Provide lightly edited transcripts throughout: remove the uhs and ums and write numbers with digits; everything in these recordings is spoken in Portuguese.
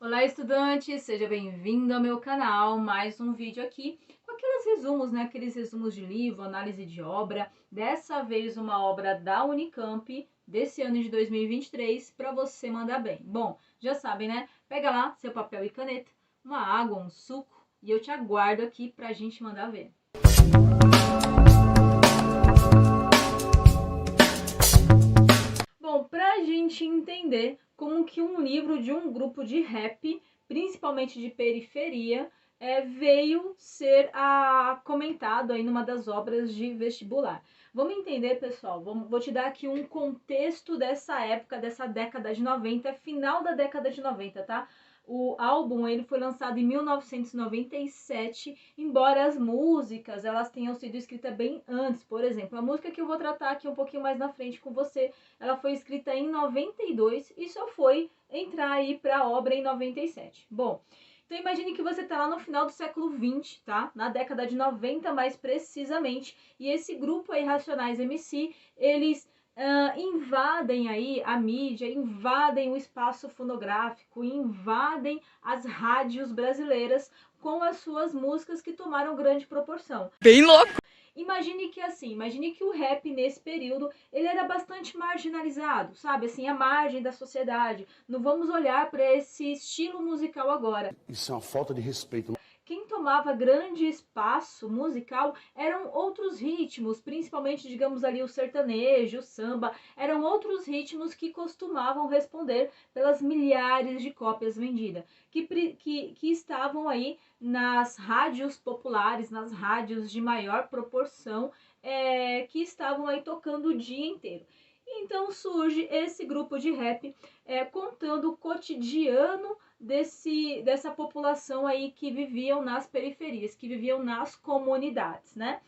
Olá, estudante! Seja bem-vindo ao meu canal. Mais um vídeo aqui com aqueles resumos, né? Aqueles resumos de livro, análise de obra. Dessa vez uma obra da Unicamp desse ano de 2023 para você mandar bem. Bom, já sabem, né? Pega lá seu papel e caneta, uma água, um suco e eu te aguardo aqui para a gente mandar ver. Bom, para a gente entender como que um livro de um grupo de rap, principalmente de periferia, veio ser comentado aí numa das obras de vestibular. Vamos entender, pessoal, vou te dar aqui um contexto dessa época, dessa década de 90, final da década de 90, tá? O álbum ele foi lançado em 1997, embora as músicas elas tenham sido escritas bem antes. Por exemplo, a música que eu vou tratar aqui um pouquinho mais na frente com você, ela foi escrita em 92 e só foi entrar aí para a obra em 97. Bom, então imagine que você está lá no final do século 20, tá? Na década de 90 mais precisamente, e esse grupo aí, Racionais MC, eles invadem aí a mídia, invadem o espaço fonográfico, invadem as rádios brasileiras com as suas músicas que tomaram grande proporção. Bem louco! Imagine que o rap nesse período, ele era bastante marginalizado, sabe? Assim, à margem da sociedade. Não vamos olhar para esse estilo musical agora. Isso é uma falta de respeito. Quem tomava grande espaço musical eram outros ritmos, principalmente, digamos ali, o sertanejo, o samba, eram outros ritmos que costumavam responder pelas milhares de cópias vendidas, que estavam aí nas rádios populares, nas rádios de maior proporção, que estavam aí tocando o dia inteiro. Então surge esse grupo de rap contando o cotidiano dessa população aí que viviam nas periferias, que viviam nas comunidades, né?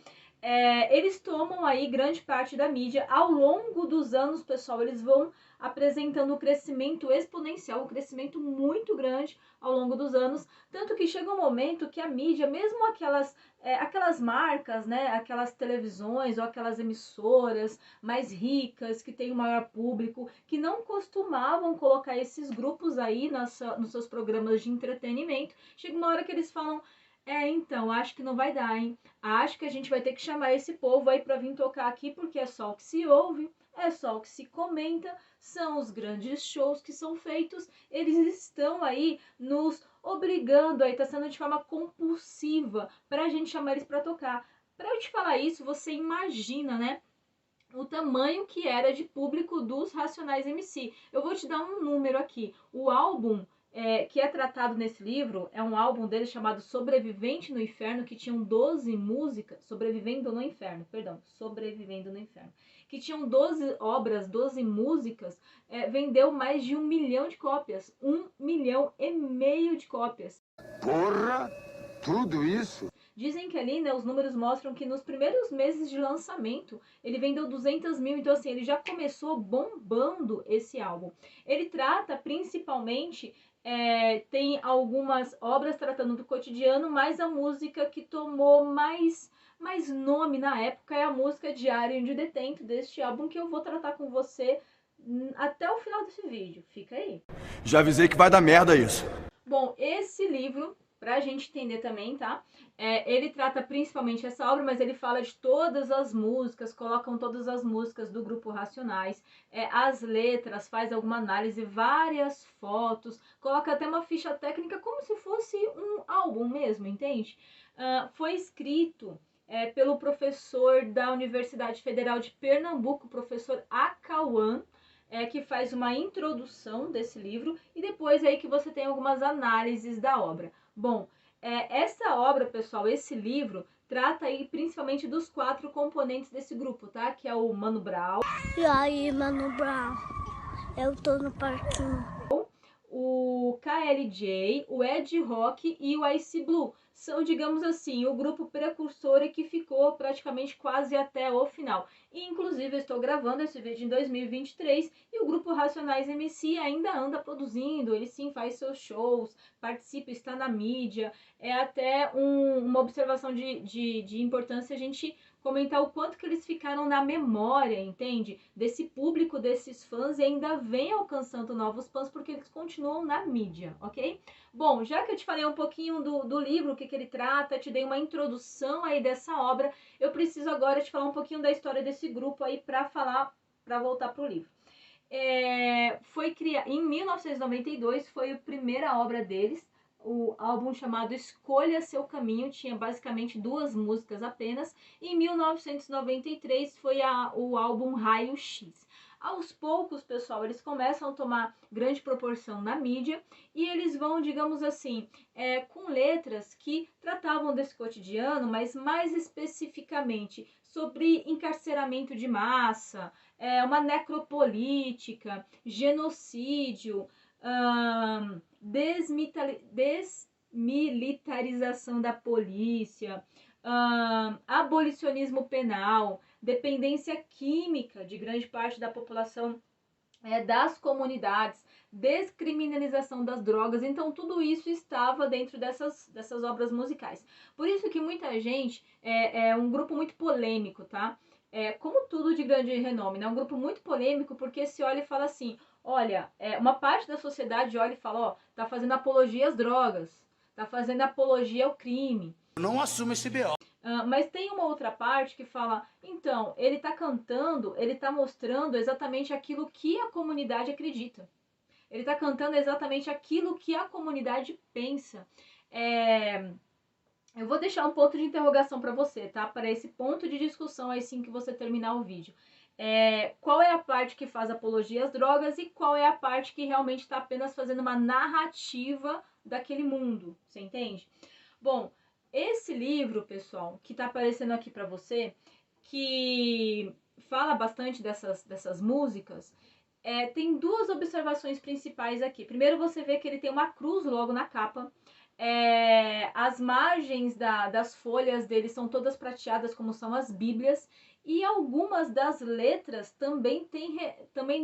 Eles tomam aí grande parte da mídia. Ao longo dos anos, pessoal, eles vão apresentando um crescimento exponencial, um crescimento muito grande ao longo dos anos, tanto que chega um momento que a mídia, mesmo aquelas marcas, né, aquelas televisões ou aquelas emissoras mais ricas, que têm o maior público, que não costumavam colocar esses grupos aí nos seus programas de entretenimento, chega uma hora que eles falam: então, acho que não vai dar, hein? Acho que a gente vai ter que chamar esse povo aí para vir tocar aqui, porque é só o que se ouve, é só o que se comenta, são os grandes shows que são feitos, eles estão aí nos obrigando, aí tá sendo de forma compulsiva para a gente chamar eles para tocar. Para eu te falar isso, você imagina, né? O tamanho que era de público dos Racionais MC. Eu vou te dar um número aqui. O álbum que é tratado nesse livro é um álbum dele chamado Sobrevivente no Inferno, que tinham 12 músicas, Sobrevivendo no Inferno, que tinham 12 obras, 12 músicas, vendeu mais de 1 milhão de cópias, 1,5 milhão de cópias. Porra! Tudo isso? Dizem que ali, né, os números mostram que nos primeiros meses de lançamento ele vendeu 200 mil, então assim, ele já começou bombando esse álbum. Ele trata principalmente, tem algumas obras tratando do cotidiano, mas a música que tomou mais nome na época é a música Diário de Detento, deste álbum que eu vou tratar com você até o final desse vídeo. Fica aí. Já avisei que vai dar merda isso. Bom, esse livro, pra gente entender também, tá? Ele trata principalmente essa obra, mas ele fala de todas as músicas, colocam todas as músicas do grupo Racionais, as letras, faz alguma análise, várias fotos, coloca até uma ficha técnica como se fosse um álbum mesmo, entende? Foi escrito pelo professor da Universidade Federal de Pernambuco, professor Acauã, que faz uma introdução desse livro e depois aí que você tem algumas análises da obra. Bom, essa obra, pessoal, esse livro, trata aí principalmente dos 4 componentes desse grupo, tá? Que é o Mano Brown. E aí, Mano Brown? Eu tô no parquinho. O KLJ, o Ed Rock e o Ice Blue. São, digamos assim, o grupo precursor e que ficou praticamente quase até o final. E, inclusive, eu estou gravando esse vídeo em 2023 e o grupo Racionais MC ainda anda produzindo, ele sim faz seus shows, participa, está na mídia. É até uma observação de importância a gente comentar o quanto que eles ficaram na memória, entende? Desse público, desses fãs, e ainda vem alcançando novos fãs porque eles continuam na mídia, ok? Bom, já que eu te falei um pouquinho do livro, o que ele trata, te dei uma introdução aí dessa obra, eu preciso agora te falar um pouquinho da história desse grupo aí para voltar pro livro. Foi criado em 1992, foi a primeira obra deles, o álbum chamado Escolha Seu Caminho, tinha basicamente 2 músicas apenas. Em 1993 foi o álbum Raio X. Aos poucos, pessoal, eles começam a tomar grande proporção na mídia e eles vão, digamos assim, com letras que tratavam desse cotidiano, mas mais especificamente sobre encarceramento de massa, uma necropolítica, genocídio, desmilitarização da polícia, abolicionismo penal, dependência química de grande parte da população, das comunidades, descriminalização das drogas. Então tudo isso estava dentro dessas obras musicais. Por isso que muita gente é um grupo muito polêmico, tá? Como tudo de grande renome, né? Um grupo muito polêmico porque se olha e fala assim, olha, uma parte da sociedade olha e fala, ó, tá fazendo apologia às drogas, tá fazendo apologia ao crime. Não assume esse B.O. Mas tem uma outra parte que fala, então, ele tá cantando, ele tá mostrando exatamente aquilo que a comunidade acredita. Ele tá cantando exatamente aquilo que a comunidade pensa. Eu vou deixar um ponto de interrogação para você, tá? Para esse ponto de discussão aí sim que você terminar o vídeo. Qual é a parte que faz apologia às drogas e qual é a parte que realmente está apenas fazendo uma narrativa daquele mundo, você entende? Bom, esse livro, pessoal, que está aparecendo aqui para você, que fala bastante dessas músicas, tem 2 observações principais aqui. Primeiro, você vê que ele tem uma cruz logo na capa. As margens das folhas dele são todas prateadas, como são as bíblias, e algumas das letras também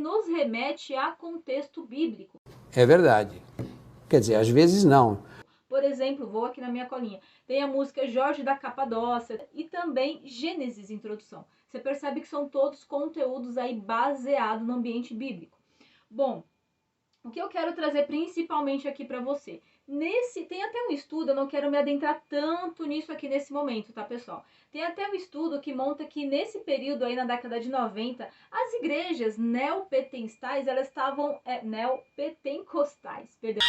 nos remete a contexto bíblico. É verdade. Quer dizer, às vezes não. Por exemplo, vou aqui na minha colinha, tem a música Jorge da Capadócia e também Gênesis Introdução. Você percebe que são todos conteúdos aí baseados no ambiente bíblico. Bom, o que eu quero trazer principalmente aqui para você? Tem até um estudo, eu não quero me adentrar tanto nisso aqui nesse momento, tá, pessoal? Tem até um estudo que monta que nesse período aí, na década de 90, as igrejas neopentecostais, elas estavam... neopentecostais, perdão.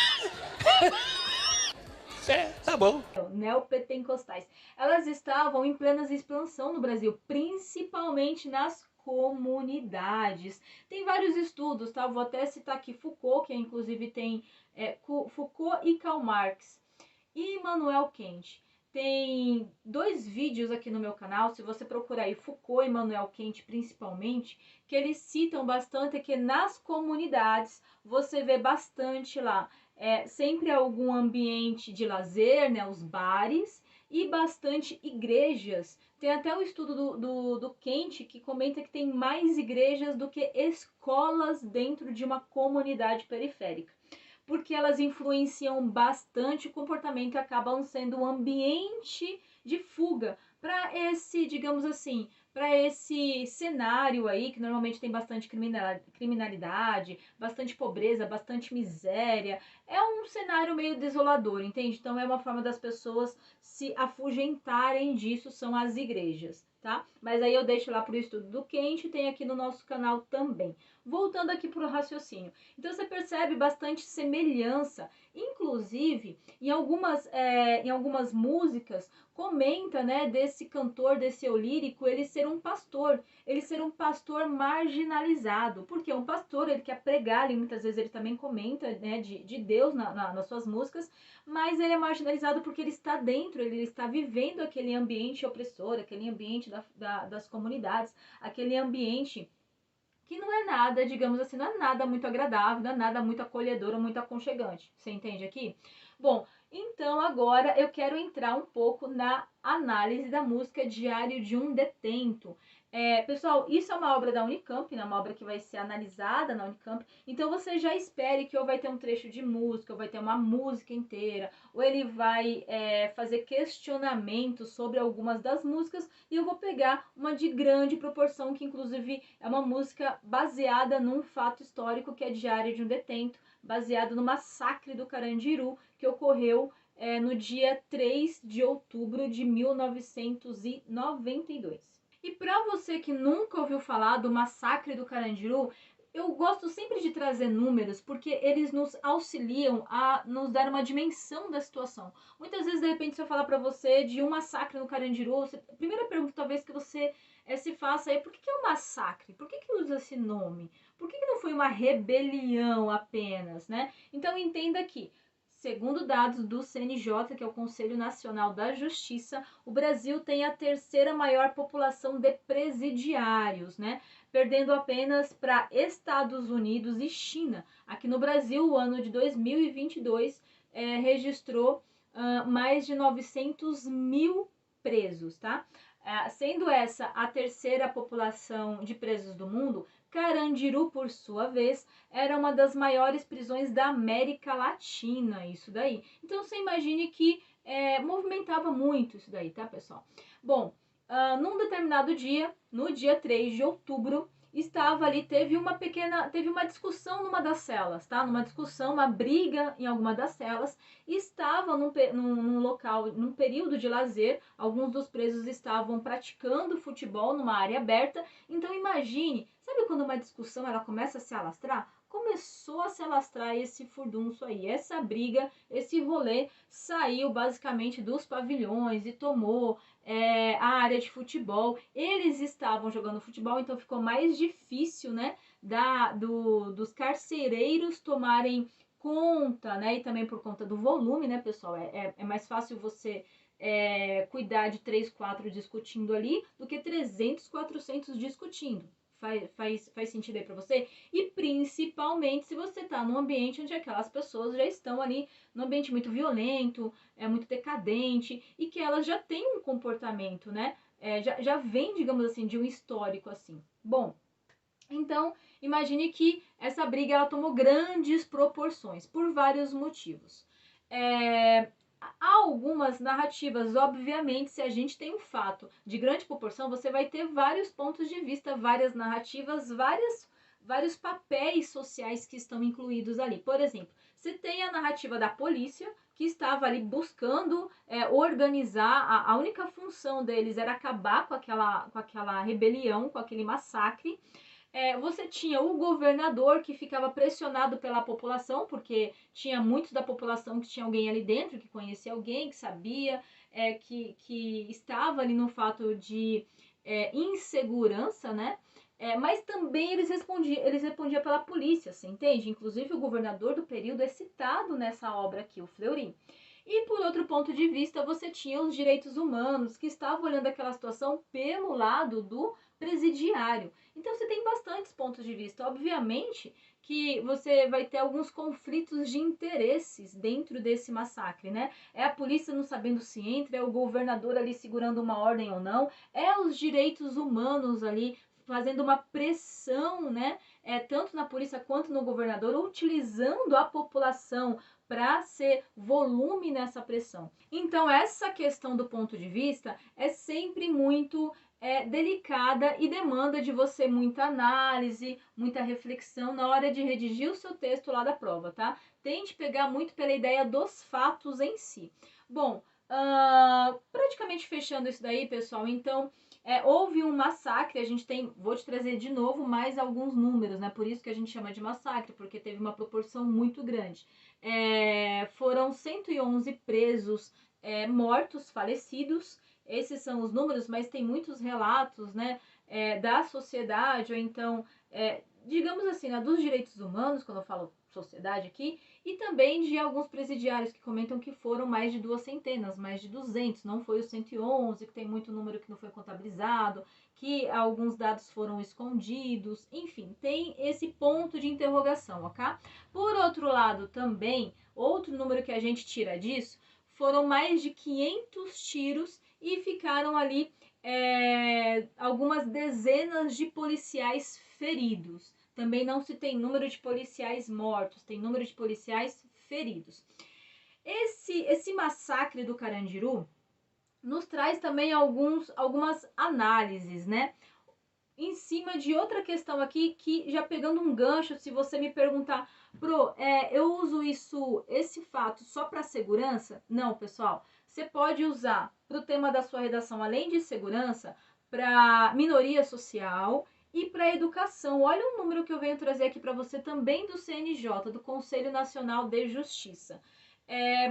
Tá bom. Neopentecostais. Elas estavam em plena expansão no Brasil, principalmente nas comunidades. Tem vários estudos, tá? Vou até citar aqui Foucault, que inclusive tem Foucault e Karl Marx, e Immanuel Kant. Tem 2 vídeos aqui no meu canal, se você procurar aí Foucault e Immanuel Kant principalmente, que eles citam bastante que nas comunidades você vê bastante lá, sempre algum ambiente de lazer, né, os bares, e bastante igrejas. Tem até um estudo do Kant que comenta que tem mais igrejas do que escolas dentro de uma comunidade periférica, porque elas influenciam bastante o comportamento e acabam sendo um ambiente de fuga para esse, digamos assim, para esse cenário aí, que normalmente tem bastante criminalidade, bastante pobreza, bastante miséria. É um cenário meio desolador, entende? Então é uma forma das pessoas se afugentarem disso, são as igrejas, tá? Mas aí eu deixo lá pro estudo do Kant, tem aqui no nosso canal também. Voltando aqui pro raciocínio. Então você percebe bastante semelhança, inclusive em algumas músicas comenta, né, desse cantor, desse eu lírico, ele ser um pastor marginalizado, porque um pastor, ele quer pregar, e muitas vezes ele também comenta, né, de Deus nas suas músicas, mas ele é marginalizado porque ele está dentro, ele está vivendo aquele ambiente opressor, aquele ambiente das comunidades, aquele ambiente que não é nada, digamos assim, não é nada muito agradável, não é nada muito acolhedor ou muito aconchegante. Você entende aqui? Bom, então agora eu quero entrar um pouco na análise da música Diário de um Detento. Pessoal, isso é uma obra da Unicamp, né? Uma obra que vai ser analisada na Unicamp. Então você já espere que ou vai ter um trecho de música, ou vai ter uma música inteira, ou ele vai fazer questionamentos sobre algumas das músicas. E eu vou pegar uma de grande proporção, que inclusive é uma música baseada num fato histórico, que é Diário de um Detento, baseado no massacre do Carandiru, que ocorreu no dia 3 de outubro de 1992. E para você que nunca ouviu falar do massacre do Carandiru, eu gosto sempre de trazer números porque eles nos auxiliam a nos dar uma dimensão da situação. Muitas vezes, de repente, se eu falar para você de um massacre no Carandiru, a primeira pergunta talvez que você se faça é: por que é um massacre? Por que usa esse nome? Por que não foi uma rebelião apenas, né? Então entenda que, segundo dados do CNJ, que é o Conselho Nacional da Justiça, o Brasil tem a terceira maior população de presidiários, né? Perdendo apenas para Estados Unidos e China. Aqui no Brasil, o ano de 2022 registrou mais de 900 mil presos, tá? Sendo essa a terceira população de presos do mundo, Carandiru, por sua vez, era uma das maiores prisões da América Latina, isso daí. Então você imagine que movimentava muito isso daí, tá, pessoal? Bom, num determinado dia, no dia 3 de outubro, estava ali, teve uma discussão numa das celas, tá? Numa discussão, uma briga em alguma das celas, estava num local, num período de lazer, alguns dos presos estavam praticando futebol numa área aberta. Então imagine, sabe quando uma discussão ela começa a se alastrar? Começou a se alastrar esse furdunço aí, essa briga, esse rolê saiu basicamente dos pavilhões e tomou a área de futebol. Eles estavam jogando futebol, então ficou mais difícil, né, dos carcereiros tomarem conta, né, e também por conta do volume, né, pessoal, é mais fácil você cuidar de 3, 4 discutindo ali do que 300, 400 discutindo. Faz sentido aí pra você? E principalmente se você tá num ambiente onde aquelas pessoas já estão ali num ambiente muito violento, muito decadente, e que elas já têm um comportamento, né? Já vem, digamos assim, de um histórico assim. Bom, então imagine que essa briga ela tomou grandes proporções por vários motivos. Há algumas narrativas, obviamente, se a gente tem um fato de grande proporção, você vai ter vários pontos de vista, várias narrativas, vários papéis sociais que estão incluídos ali. Por exemplo, você tem a narrativa da polícia, que estava ali buscando organizar, a única função deles era acabar com aquela rebelião, com aquele massacre. Você tinha o governador, que ficava pressionado pela população, porque tinha muitos da população que tinha alguém ali dentro, que conhecia alguém, que sabia, que estava ali no fato de insegurança, né? Mas também eles respondiam pela polícia, você entende? Inclusive o governador do período é citado nessa obra aqui, o Fleury. E por outro ponto de vista, você tinha os direitos humanos, que estavam olhando aquela situação pelo lado do presidiário. Então você tem bastantes pontos de vista. Obviamente que você vai ter alguns conflitos de interesses dentro desse massacre, né? É a polícia não sabendo se entra, é o governador ali segurando uma ordem ou não, é os direitos humanos ali fazendo uma pressão, né? Tanto na polícia quanto no governador, utilizando a população para ser volume nessa pressão. Então essa questão do ponto de vista é sempre muito delicada e demanda de você muita análise, muita reflexão na hora de redigir o seu texto lá da prova, tá? Tente pegar muito pela ideia dos fatos em si. Bom, praticamente fechando isso daí, pessoal, então houve um massacre, vou te trazer de novo mais alguns números, né? Por isso que a gente chama de massacre, porque teve uma proporção muito grande. Foram 111 presos mortos, falecidos. Esses são os números, mas tem muitos relatos, né, da sociedade, ou então, digamos assim, né, dos direitos humanos, quando eu falo sociedade aqui, e também de alguns presidiários que comentam que foram mais de 2 centenas, mais de 200, não foi os 111, que tem muito número que não foi contabilizado, que alguns dados foram escondidos, enfim, tem esse ponto de interrogação, ok? Por outro lado também, outro número que a gente tira disso, foram mais de 500 tiros e ficaram ali algumas dezenas de policiais feridos. Também não se tem número de policiais mortos, tem número de policiais feridos. Esse massacre do Carandiru nos traz também algumas análises, né? Em cima de outra questão aqui, que já pegando um gancho, se você me perguntar, eu uso esse fato só para segurança? Não, pessoal. Você pode usar para o tema da sua redação, além de segurança, para minoria social e para educação. Olha o número que eu venho trazer aqui para você também do CNJ, do Conselho Nacional de Justiça.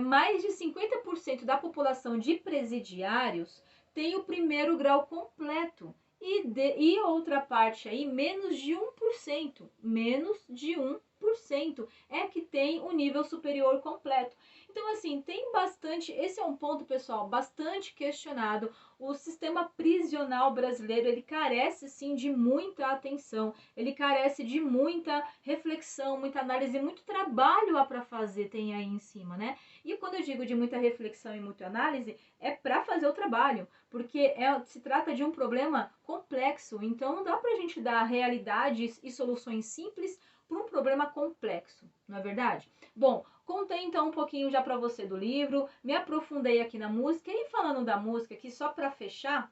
Mais de 50% da população de presidiários tem o primeiro grau completo. E outra parte aí, menos de 1% é que tem o nível superior completo. Então, assim, tem bastante, esse é um ponto, pessoal, bastante questionado. O sistema prisional brasileiro, ele carece, sim, de muita atenção, ele carece de muita reflexão, muita análise, muito trabalho para fazer tem aí em cima, né? E quando eu digo de muita reflexão e muita análise, é para fazer o trabalho, porque se trata de um problema complexo, então não dá pra gente dar realidades e soluções simples para um problema complexo, não é verdade? Bom, contei então um pouquinho já para você do livro, me aprofundei aqui na música e falando da música aqui, só para fechar,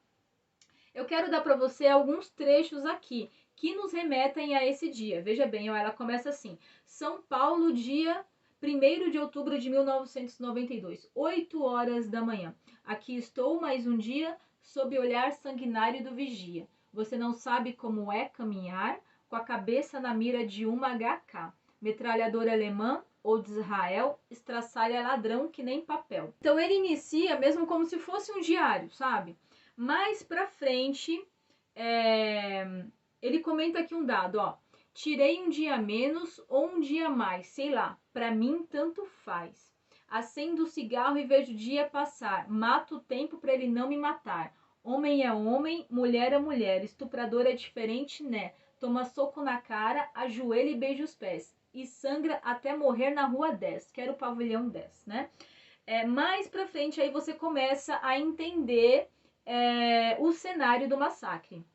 eu quero dar para você alguns trechos aqui que nos remetem a esse dia. Veja bem, ela começa assim: São Paulo, dia 1º de outubro de 1992, 8 horas da manhã. Aqui estou mais um dia sob o olhar sanguinário do vigia. Você não sabe como é caminhar com a cabeça na mira de uma HK. Metralhadora alemã ou de Israel, estraçalha ladrão que nem papel. Então ele inicia mesmo como se fosse um diário, sabe? Mais pra frente, ele comenta aqui um dado, ó. Tirei um dia menos ou um dia mais, sei lá, pra mim tanto faz. Acendo o cigarro e vejo o dia passar, mato o tempo pra ele não me matar. Homem é homem, mulher é mulher, estuprador é diferente, né? Toma soco na cara, ajoelha e beija os pés. E sangra até morrer na rua 10, que era o pavilhão 10, né? Mais pra frente aí você começa a entender o cenário do massacre.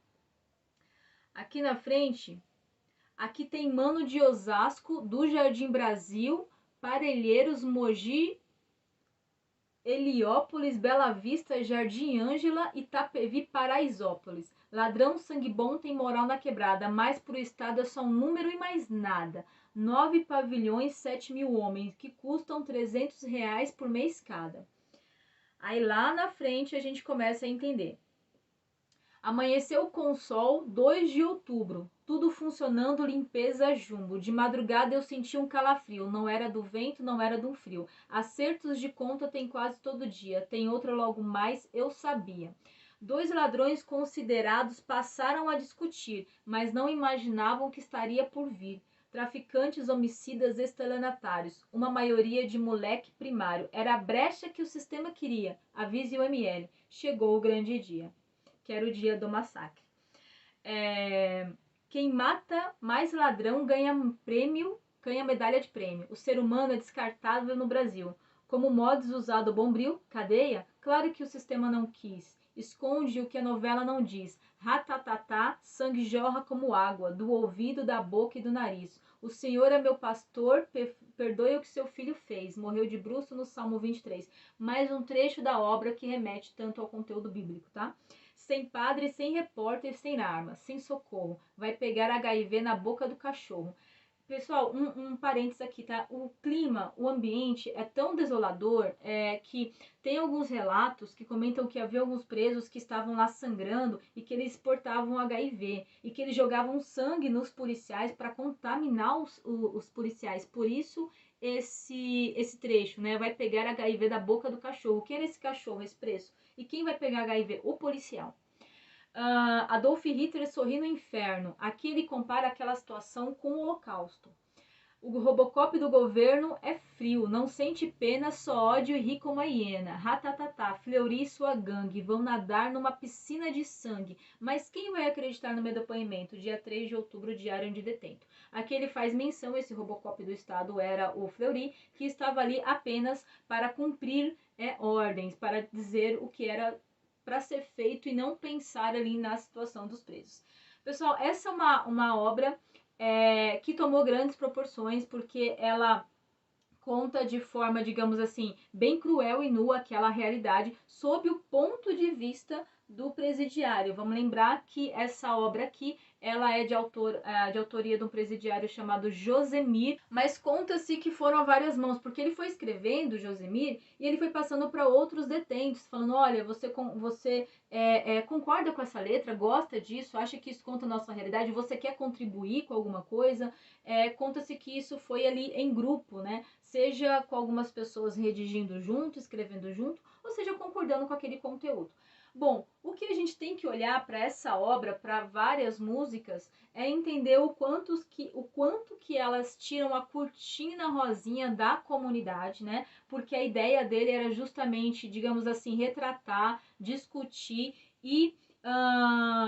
Aqui na frente, aqui tem Mano de Osasco, do Jardim Brasil, Parelheiros, Mogi, Heliópolis, Bela Vista, Jardim Ângela, Itapevi, Paraisópolis. Ladrão sangue bom tem moral na quebrada, mas pro Estado é só um número e mais nada. 9 pavilhões, 7.000 homens, que custam R$300 por mês cada. Aí lá na frente a gente começa a entender. Amanheceu com sol, 2 de outubro, tudo funcionando, limpeza jumbo. De madrugada eu senti um calafrio, não era do vento, não era do frio. Acertos de conta tem quase todo dia, tem outra logo mais, eu sabia. 2 ladrões considerados passaram a discutir, mas não imaginavam que estaria por vir. Traficantes, homicidas, estelionatários, uma maioria de moleque primário. Era a brecha que o sistema queria, avise o ML. Chegou o grande dia, que era o dia do massacre. Quem mata mais ladrão ganha medalha de prêmio. O ser humano é descartável no Brasil. Como modos usado bombril, cadeia, claro que o sistema não quis. Esconde o que a novela não diz. Ratatatá, sangue jorra como água, do ouvido, da boca e do nariz. O Senhor é meu pastor, perdoe o que seu filho fez. Morreu de bruço no Salmo 23. Mais um trecho da obra que remete tanto ao conteúdo bíblico, tá? Sem padre, sem repórter, sem arma, sem socorro. Vai pegar HIV na boca do cachorro. Pessoal, um parênteses aqui, tá? O clima, o ambiente é tão desolador que tem alguns relatos que comentam que havia alguns presos que estavam lá sangrando e que eles portavam HIV e que eles jogavam sangue nos policiais para contaminar os policiais. Por isso, esse trecho, né? Vai pegar HIV da boca do cachorro. Quem era esse cachorro, esse preso? E quem vai pegar HIV? O policial. Adolf Hitler sorri no inferno. Aqui ele compara aquela situação com o Holocausto. O Robocop do governo é frio, não sente pena, só ódio e ri como a hiena. Ratatatá, Fleury e sua gangue vão nadar numa piscina de sangue. Mas quem vai acreditar no meu depoimento? Dia 3 de outubro, diário de detento. Aqui ele faz menção, esse Robocop do Estado era o Fleury, que estava ali apenas para cumprir ordens, para dizer o que era para ser feito e não pensar ali na situação dos presos. Pessoal, essa é uma obra que tomou grandes proporções, porque ela conta de forma, digamos assim, bem cruel e nua aquela realidade sob o ponto de vista do presidiário. Vamos lembrar que essa obra aqui, ela é de autoria de um presidiário chamado Josemir, mas conta-se que foram a várias mãos, porque ele foi escrevendo, Josemir, e ele foi passando para outros detentos, falando, olha, você concorda com essa letra, gosta disso, acha que isso conta a nossa realidade, você quer contribuir com alguma coisa? Conta-se que isso foi ali em grupo, né? Seja com algumas pessoas redigindo junto, escrevendo junto, ou seja, concordando com aquele conteúdo. Bom, o que a gente tem que olhar para essa obra, para várias músicas, é entender o quanto que elas tiram a cortina rosinha da comunidade, né? Porque a ideia dele era justamente, digamos assim, retratar, discutir e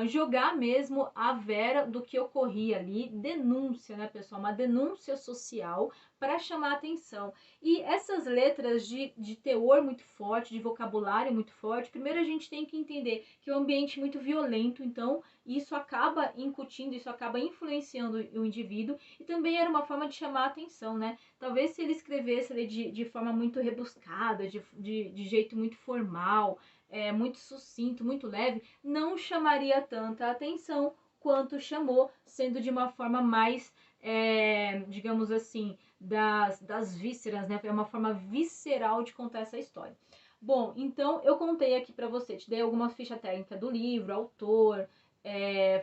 jogar mesmo a vera do que ocorria ali, denúncia, né, pessoal? Uma denúncia social para chamar atenção. E essas letras de teor muito forte, de vocabulário muito forte, primeiro a gente tem que entender que é um ambiente muito violento, então isso acaba incutindo, isso acaba influenciando o indivíduo, e também era uma forma de chamar atenção, né? Talvez se ele escrevesse ali de forma muito rebuscada, de jeito muito formal, muito sucinto, muito leve, não chamaria tanta atenção quanto chamou, sendo de uma forma mais, digamos assim, das vísceras, né? É uma forma visceral de contar essa história. Bom, então eu contei aqui para você, te dei alguma ficha técnica do livro, autor,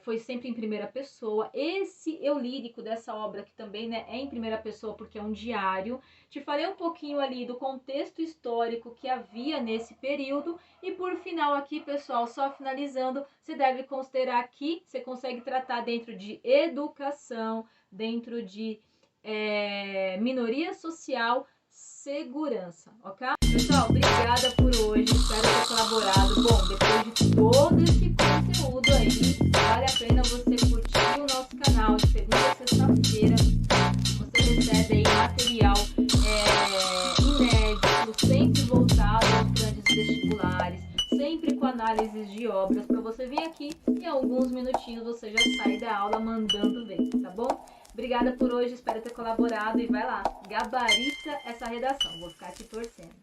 foi sempre em primeira pessoa. Esse eu lírico dessa obra, que também, né, é em primeira pessoa porque é um diário. Te falei um pouquinho ali do contexto histórico que havia nesse período. E por final aqui, pessoal, só finalizando, você deve considerar que você consegue tratar dentro de educação, dentro de minoria social, segurança, ok? Pessoal, obrigada por hoje, espero ter colaborado. Bom, depois de todo esse conteúdo aí, vale a pena você curtir o nosso canal de segunda a sexta-feira. Você recebe aí material inédito, sempre voltado aos grandes vestibulares, sempre com análises de obras, para você vir aqui e em alguns minutinhos você já sai da aula mandando ver, tá bom? Obrigada por hoje, espero ter colaborado e vai lá, gabarita essa redação, vou ficar te torcendo.